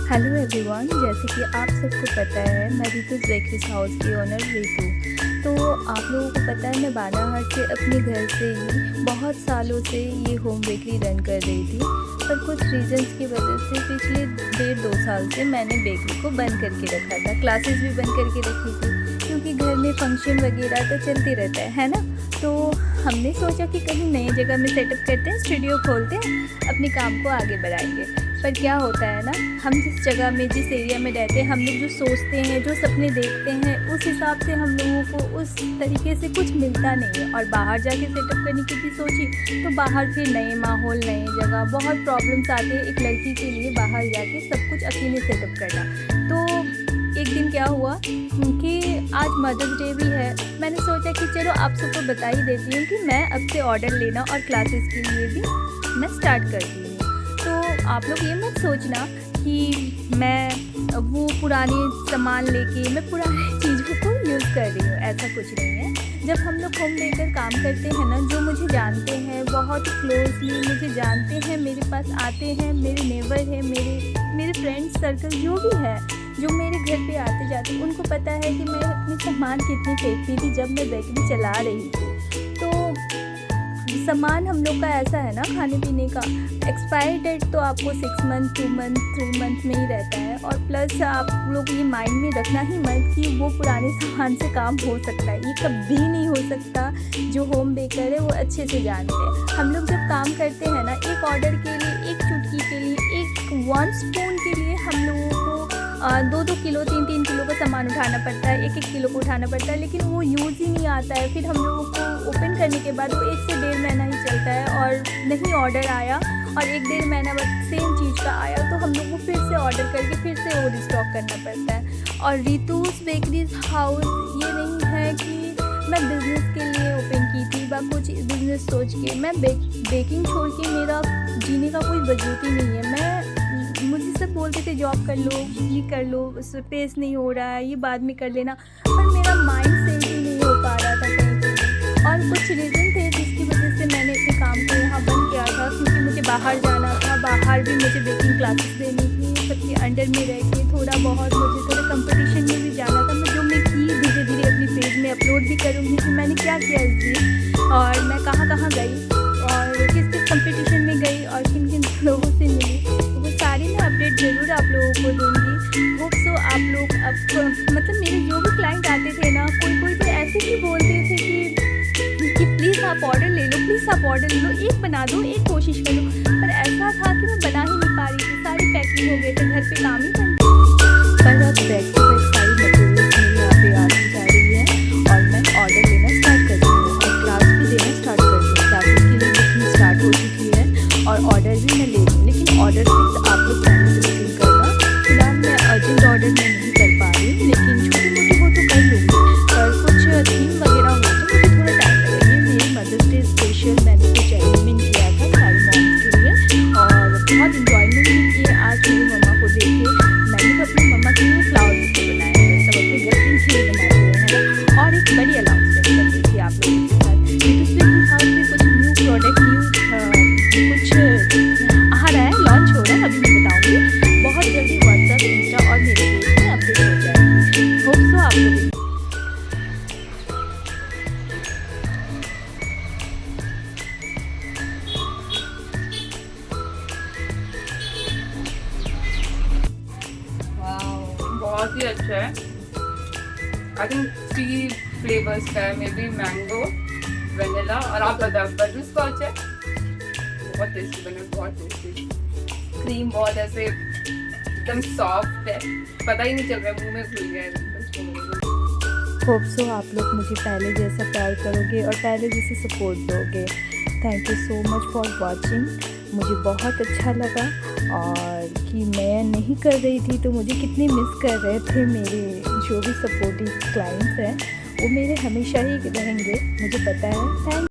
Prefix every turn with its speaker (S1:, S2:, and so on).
S1: Hello everyone, जैसे कि आप सबको पता है मैं रितुस बेकरीज हाउस की ओनर रितु। तो आप लोगों को पता है मैं बानाहट से अपने घर से ही बहुत सालों से ये होम बेकरी रन कर रही थी, पर कुछ रीजंस की वजह से पिछले 1.5-2 साल से मैंने बेकरी को बंद करके रखा था। क्लासेस भी बंद करके रखी थी क्योंकि घर में फंक्शन वगैरह तो चलते रहता है ना। तो हमने सोचा कि कहीं नई जगह में सेटअप करते हैं, स्टूडियो खोलते हैं, अपने काम को आगे बढ़ाएंगे। पर क्या होता है ना, हम जिस जगह में जिस एरिया में रहते हैं, हम लोग जो सोचते हैं, जो सपने देखते हैं, उस हिसाब से हम लोगों को उस तरीके से कुछ मिलता नहीं है। और बाहर जाके सेटअप करने की भी सोची तो बाहर फिर नए माहौल, नए जगह, बहुत प्रॉब्लम्स आते हैं एक लड़की के लिए बाहर जाके सब कुछ अकेले सेटअप करना। तो एक दिन क्या हुआ कि आज मदर्स डे भी है, मैंने सोचा कि चलो आप सबको बता ही देती हूँ कि मैं अब से ऑर्डर लेना और क्लासेस के लिए भी मैं स्टार्ट करती हूँ। तो आप लोग ये मत सोचना कि मैं वो पुराने सामान लेके मैं पुरानी चीज़ों को यूज़ कर रही हूँ, ऐसा कुछ नहीं है। जब हम लोग होम बेकर काम करते हैं ना, जो मुझे जानते हैं बहुत क्लोजली, मुझे जानते हैं, मेरे पास आते हैं, मेरे नेबर हैं, मेरे फ्रेंड्स सर्कल जो भी है, जो मेरे घर पे आते जाते, उनको पता है कि मैं अपनी सामान कितनी फेंकती थी जब मैं बेकरी चला रही थी। तो सामान हम लोग का ऐसा है ना, खाने पीने का एक्सपायरी डेट तो आपको 6 मंथ, 2 मंथ, 3 मंथ में ही रहता है। और प्लस आप लोग ये माइंड में रखना ही मत कि वो पुराने सामान से काम हो सकता है, ये कभी नहीं हो सकता। जो होम बेकर है वो अच्छे से जानते हैं। हम लोग जब काम करते हैं ना, एक ऑर्डर के लिए, एक चुटकी के लिए, एक 1 स्पून के लिए हम लोगों को 2-2 किलो, 3-3 किलो का सामान उठाना पड़ता है, 1-1 किलो को उठाना पड़ता है, लेकिन वो यूज़ ही नहीं आता है। फिर हम लोगों को ओपन करने के बाद वो 1 से 1.5 महीना ही चलता है और नहीं ऑर्डर आया, और 1-1.5 महीना बाद सेम चीज़ का आया तो हम लोग को फिर से ऑर्डर करके फिर से वो रिस्टॉक करना पड़ता है। और रितुस बेकरीज हाउस ये नहीं है कि मैं बिज़नेस के लिए ओपन की थी या कुछ बिज़नेस सोच के। मैं बेकिंग छोड़ के मेरा जीने का कोई वजूद ही नहीं है। मुझे सब बोलते थे जॉब कर लो, ये कर लो, स्पेस नहीं हो रहा है, ये बाद में कर लेना, पर मेरा माइंड सेट ही नहीं हो पा रहा था कहीं पे। और कुछ रीज़न थे जिसकी वजह से मैंने अपने काम को यहाँ बंद किया था, क्योंकि मुझे बाहर जाना था, बाहर भी मुझे बेकिंग क्लासेस देनी थी, सबके अंडर में रह के थोड़ा बहुत मुझे थोड़ा कंपटीशन में भी जाना था। जो मैं की धीरे धीरे अपनी पेज में अपलोड भी करूँगी कि मैंने क्या किया इस दिन, और मैं कहाँ कहाँ गई और किस किस कंपटीशन में गई और किन किन लोगों से मिली, वो सारी मैं अपडेट ज़रूर आप लोगों को दूँगी। होप सो आप लोग अब मतलब मेरे जो भी क्लाइंट आते थे ना, कोई तो ऐसे ही बोलते थे कि प्लीज़ आप ऑर्डर ले लो, प्लीज़ आप ऑर्डर ले लो, एक बना दो, एक कोशिश कर लो। पर ऐसा था कि मैं बना ही नहीं पा रही थी, सारी पैकिंग हो गए थे, घर पे काम ही बंद। पर अब बैक टू बैक सारी मटेरियल्स मेरे यहाँ पे आती जा रही है और मैं ऑर्डर लेना स्टार्ट कर रही हूँ और क्लास भी देना स्टार्ट कर दी हूँ। क्लासेस के लिए बुकिंग स्टार्ट हो चुकी है और ऑर्डर भी मैं ले रही हूँ, लेकिन ऑर्डर प्लीज़ आप लोग टाइम से बुकिंग करना। फिलहाल मैं अर्जेंट ऑर्डर में नहीं कर पा रही हूँ, लेकिन छोटे मोटे हो तो कर लूँगी, पर कुछ थीम वगैरह हो तो मुझे थोड़ा टाइम लगेगा। मेरी मदर्स डे स्पेशल मैंने कुछ अरेंजमेंट किया था सारी मॉम्स के लिए और बहुत इंजॉयमेंट भी किए। आज मेरी मम्मा को देख के मैंने तो अपनी मम्मा के लिए फ्लावर बुके बनाए हैं, सब अपने गर्लफ्रेंड के लिए बनाए हुए हैं ना। और एक बड़ी अनाउंसमेंट कर रही थी आप लोगों के साथ, रितुस बेकरीज हाउस में कुछ न्यू प्रोडक्ट, कुछ आ रहा है, लॉन्च हो रहा है, अभी मैं बताऊँगी। बहुत जल्दी व्हाट्सएप, इंस्टा और मेरे पेज में अपडेट हो जाएगी। होप सो आप लोग
S2: बहुत ही अच्छा है। आई थिंक 3 फ्लेवर्स का है, मे बी मैंगो, वनीला और आप बताओ बटरस्कॉच है। बहुत टेस्टी बने, बहुत टेस्टी। क्रीम बहुत ऐसे एकदम सॉफ्ट है, पता ही नहीं चल रहा है, मुंह में घुल गया है।
S1: होप सो आप लोग मुझे पहले जैसा प्यार करोगे और पहले जैसे सपोर्ट दोगे। Thank you so much for watching. मुझे बहुत अच्छा लगा और कि मैं नहीं कर रही थी तो मुझे कितने मिस कर रहे थे मेरे जो भी सपोर्टिव क्लाइंट्स हैं, वो मेरे हमेशा ही रहेंगे, मुझे पता है। थैंक